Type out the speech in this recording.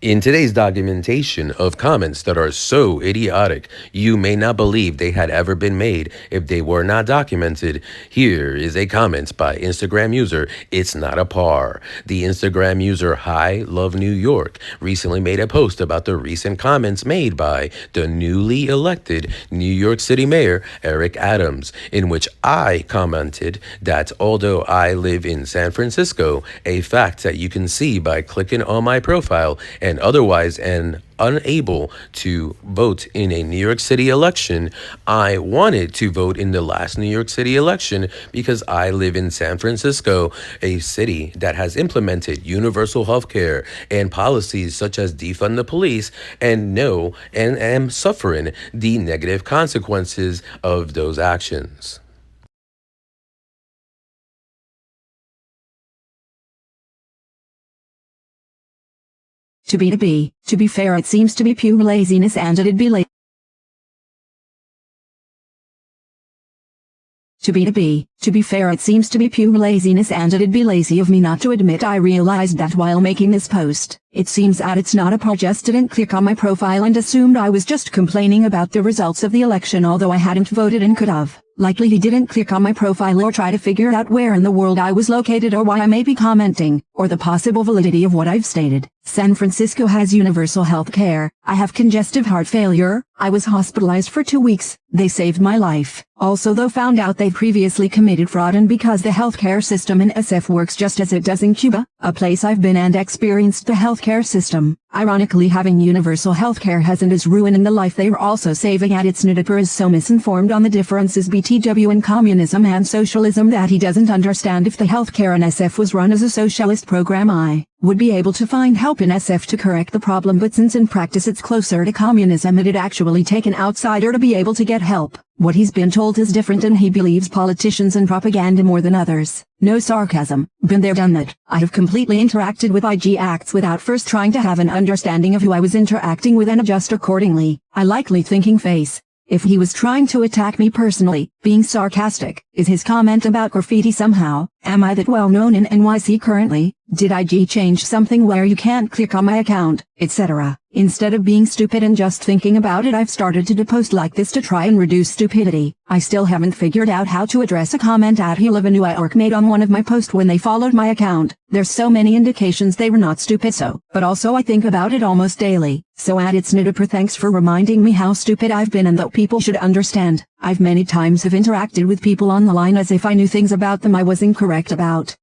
In today's documentation of comments that are so idiotic, you may not believe they had ever been made if they were not documented, here is a comment by Instagram user It's Not a Par. The Instagram user Hi Love New York recently made a post about the recent comments made by the newly elected New York City Mayor Eric Adams, in which I commented that although I live in San Francisco, a fact that you can see by clicking on my profile, and otherwise and unable to vote in a New York City election, I wanted to vote in the last New York City election because I live in San Francisco, a city that has implemented universal health care and policies such as defund the police, and know and am suffering the negative consequences of those actions. To be fair, it seems to be pure laziness, and it'd be To be fair, it seems to be pure laziness, and it'd be lazy of me not to admit I realized that while making this post. It seems that It's Not a Par just didn't click on my profile and assumed I was just complaining about the results of the election, although I hadn't voted and could have. Likely he didn't click on my profile or try to figure out where in the world I was located or why I may be commenting, or the possible validity of what I've stated. San Francisco has universal health care. I have congestive heart failure. I was hospitalized for 2 weeks. They saved my life. Also, though, found out they previously committed fraud, and because the healthcare system in SF works just as it does in Cuba, a place I've been and experienced the healthcare system. Ironically, having universal healthcare hasn't is ruining the life they were also saving. It's Not a Par is so misinformed on the differences between communism and socialism that he doesn't understand. If the healthcare in SF was run as a socialist program, I would be able to find help in SF to correct the problem, but since in practice it's closer to communism, it'd actually take an outsider to be able to get help. What he's been told is different, and he believes politicians and propaganda more than others. No sarcasm, been there, done that. I have completely interacted with IG acts without first trying to have an understanding of who I was interacting with and adjust accordingly. I likely thinking face. If he was trying to attack me personally, being sarcastic, is his comment about graffiti somehow? Am I that well known in NYC currently? Did IG change something where you can't click on my account, etc.? Instead of being stupid and just thinking about it, I've started to post like this to try and reduce stupidity. I still haven't figured out how to address a comment at He Live in New York made on one of my posts when they followed my account. There's so many indications they were not stupid, but also I think about it almost daily. So It's Not a Par, thanks for reminding me how stupid I've been and that people should understand. I've many times have interacted with people on the line as if I knew things about them I was incorrect about.